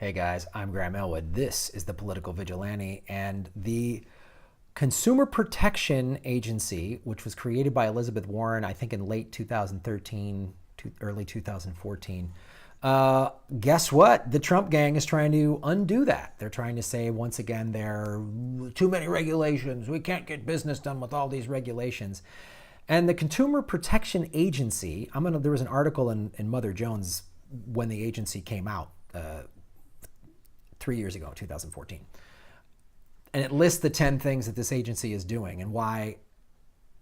Hey guys, I'm Graham Elwood. This is the Political Vigilante, and the Consumer Protection Agency, which was created by Elizabeth Warren, I think in late 2013, early 2014. Guess what? The Trump gang is trying to undo that. They're trying to say, once again, there are too many regulations. We can't get business done with all these regulations. And the Consumer Protection Agency, there was an article in Mother Jones when the agency came out 3 years ago, 2014. And it lists the 10 things that this agency is doing and why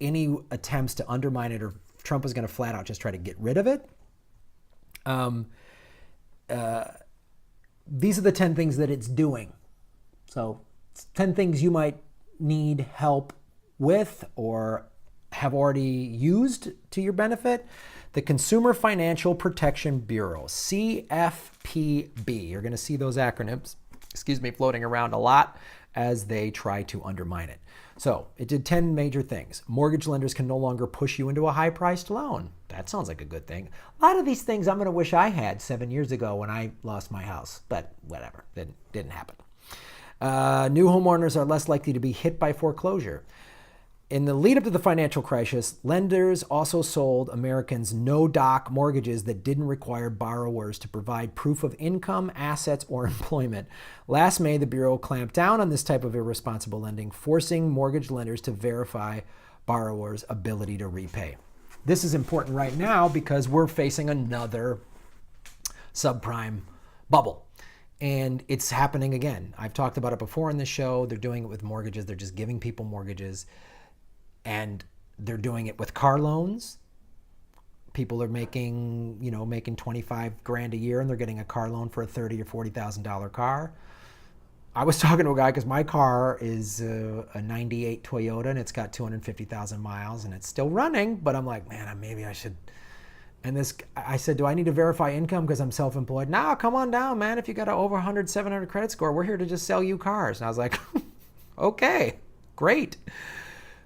any attempts to undermine it, or Trump is going to flat out just try to get rid of it. These are the 10 things that it's doing. So 10 things you might need help with or have already used to your benefit. The Consumer Financial Protection Bureau, CFPB. You're going to see those acronyms, floating around a lot as they try to undermine it. So it did 10 major things. Mortgage lenders can no longer push you into a high-priced loan. That sounds like a good thing. A lot of these things I'm going to wish I had 7 years ago when I lost my house, but whatever, it didn't happen. New homeowners are less likely to be hit by foreclosure. In the lead up to the financial crisis, lenders also sold Americans no-doc mortgages that didn't require borrowers to provide proof of income, assets, or employment. Last May, the Bureau clamped down on this type of irresponsible lending, forcing mortgage lenders to verify borrowers' ability to repay. This is important right now because we're facing another subprime bubble. And it's happening again. I've talked about it before in this show. They're doing it with mortgages. They're just giving people mortgages. And they're doing it with car loans. People are making 25 grand a year and they're getting a car loan for a $30,000 or $40,000 car. I was talking to a guy because my car is a 98 Toyota and it's got 250,000 miles and it's still running, but I'm like, man, maybe I should. And I said, do I need to verify income because I'm self-employed? No, come on down, man. If you got an over 100, 700 credit score, we're here to just sell you cars. And I was like, okay, great.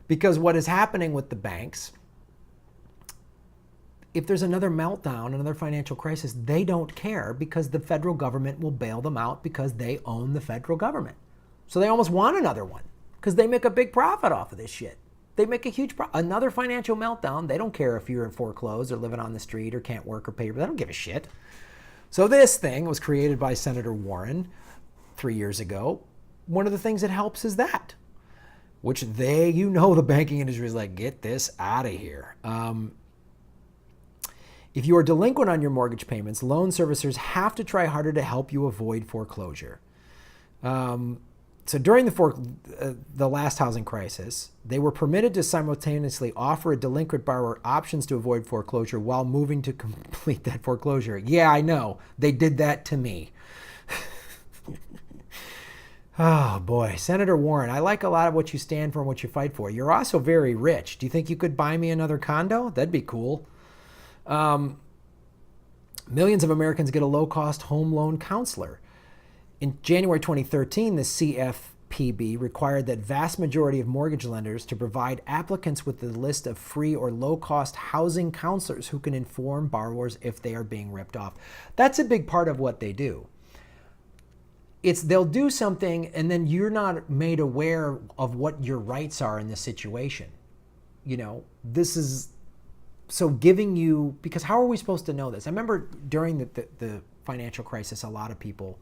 Because what is happening with the banks, if there's another meltdown, another financial crisis, they don't care because the federal government will bail them out because they own the federal government. So they almost want another one because they make a big profit off of this shit. They make a huge profit. Another financial meltdown, they don't care if you're in foreclosed or living on the street or can't work or pay. They don't give a shit. So this thing was created by Senator Warren 3 years ago. One of the things it helps is that. Which the banking industry is like, get this out of here. If you are delinquent on your mortgage payments, loan servicers have to try harder to help you avoid foreclosure. So during the last housing crisis, they were permitted to simultaneously offer a delinquent borrower options to avoid foreclosure while moving to complete that foreclosure. Yeah, I know. They did that to me. Oh boy, Senator Warren, I like a lot of what you stand for and what you fight for. You're also very rich. Do you think you could buy me another condo? That'd be cool. Millions of Americans get a low-cost home loan counselor. In January 2013, the CFPB required that vast majority of mortgage lenders to provide applicants with a list of free or low-cost housing counselors who can inform borrowers if they are being ripped off. That's a big part of what they do. They'll do something and then you're not made aware of what your rights are in this situation. This is so giving you, because how are we supposed to know this? I remember during the financial crisis, a lot of people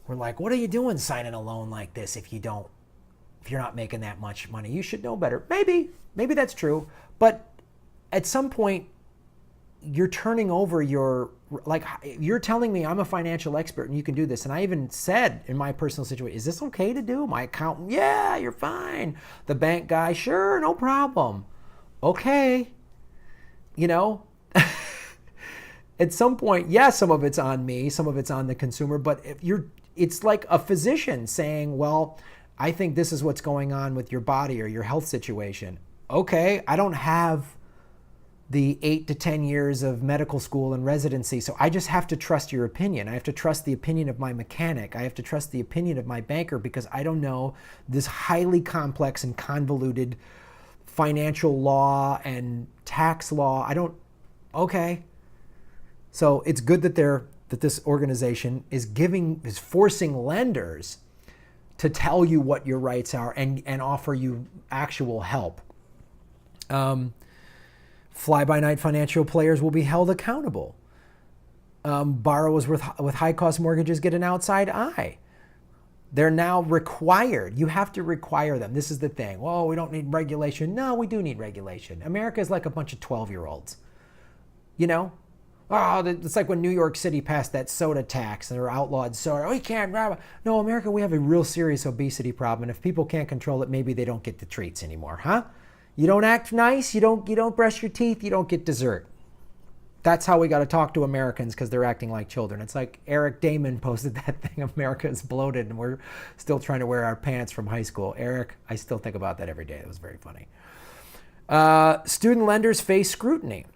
were like, what are you doing signing a loan like this if you're not making that much money? You should know better. Maybe that's true. But at some point, you're turning over you're telling me I'm a financial expert and you can do this. And I even said in my personal situation, is this okay to do? My accountant, yeah, you're fine. The bank guy, sure, no problem. Okay. At some point, yeah, some of it's on me, some of it's on the consumer, but it's like a physician saying, well, I think this is what's going on with your body or your health situation. Okay, I don't have the 8 to 10 years of medical school and residency. So I just have to trust your opinion. I have to trust the opinion of my mechanic. I have to trust the opinion of my banker because I don't know this highly complex and convoluted financial law and tax law. Okay. So it's good that they're that this organization is forcing lenders to tell you what your rights are and offer you actual help. Fly-by-night financial players will be held accountable. Borrowers with high-cost mortgages get an outside eye. They're now required. You have to require them. This is the thing. Well, we don't need regulation. No, we do need regulation. America is like a bunch of 12-year-olds. You know? Oh, it's like when New York City passed that soda tax and they're outlawed soda. We can't. No, America, we have a real serious obesity problem. And if people can't control it, maybe they don't get the treats anymore, huh? You don't act nice. You don't brush your teeth. You don't get dessert. That's how we got to talk to Americans because they're acting like children. It's like Eric Damon posted that thing, America is bloated and we're still trying to wear our pants from high school. Eric, I still think about that every day. It was very funny. Student lenders face scrutiny.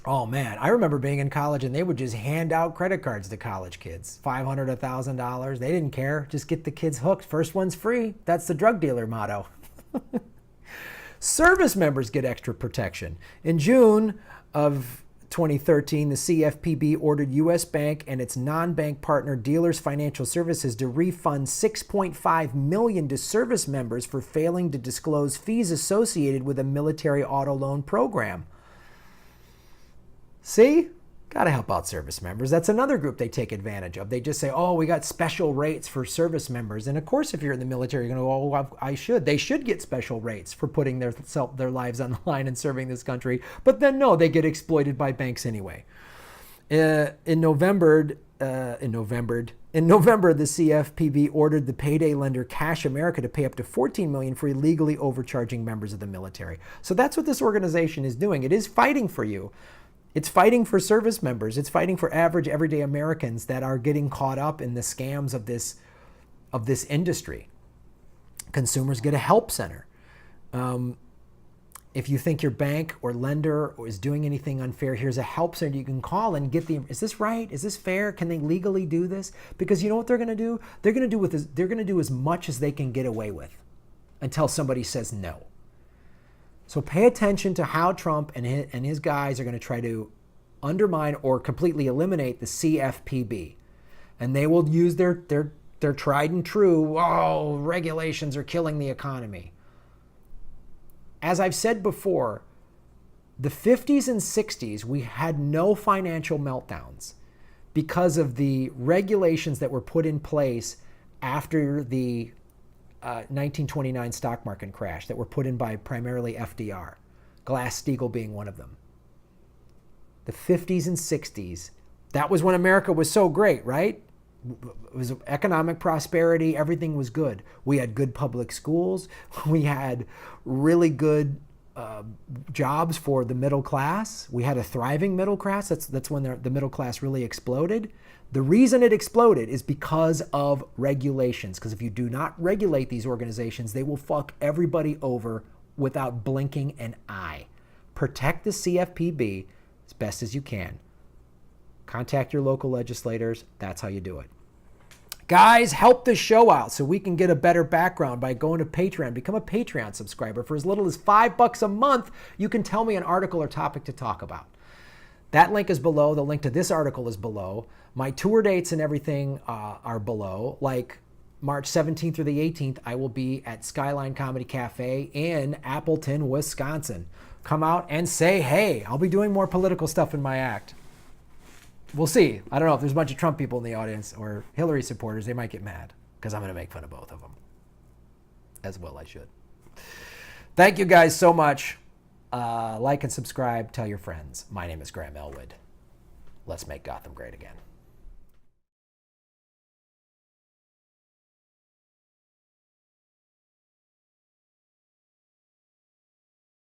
Oh man, I remember being in college and they would just hand out credit cards to college kids. $500, $1,000. They didn't care. Just get the kids hooked. First one's free. That's the drug dealer motto. Service members get extra protection. In June of 2013, the CFPB ordered U.S. Bank and its non-bank partner Dealers Financial Services to refund $6.5 million to service members for failing to disclose fees associated with a military auto loan program. See? Got to help out service members. That's another group they take advantage of. They just say, oh, we got special rates for service members. And of course, if you're in the military, you're going to go, oh, I should. They should get special rates for putting their lives on the line and serving this country. But then, no, they get exploited by banks anyway. In November, the CFPB ordered the payday lender Cash America to pay up to $14 million for illegally overcharging members of the military. So that's what this organization is doing. It is fighting for you. It's fighting for service members. It's fighting for average, everyday Americans that are getting caught up in the scams of this industry. Consumers get a help center. If you think your bank or lender is doing anything unfair, here's a help center you can call and get is this right? Is this fair? Can they legally do this? Because you know what they're going to do? They're going to do as much as they can get away with until somebody says no. So pay attention to how Trump and his guys are going to try to undermine or completely eliminate the CFPB. And they will use their tried and true, oh, regulations are killing the economy. As I've said before, the 50s and 60s, we had no financial meltdowns because of the regulations that were put in place after the 1929 stock market crash that were put in by primarily FDR, Glass-Steagall being one of them. The 50s and 60s, that was when America was so great, right? It was economic prosperity, everything was good. We had good public schools, we had really good jobs for the middle class. We had a thriving middle class. That's when the middle class really exploded. The reason it exploded is because of regulations. Because if you do not regulate these organizations, they will fuck everybody over without blinking an eye. Protect the CFPB as best as you can. Contact your local legislators. That's how you do it. Guys, help the show out so we can get a better background by going to Patreon. Become a Patreon subscriber. For as little as $5 a month, you can tell me an article or topic to talk about. That link is below. The link to this article is below. My tour dates and everything are below. Like March 17th through the 18th, I will be at Skyline Comedy Cafe in Appleton, Wisconsin. Come out and say hey. I'll be doing more political stuff in my act. We'll see. I don't know if there's a bunch of Trump people in the audience or Hillary supporters. They might get mad because I'm going to make fun of both of them. As well I should. Thank you guys so much. Like and subscribe. Tell your friends. My name is Graham Elwood. Let's make Gotham great again.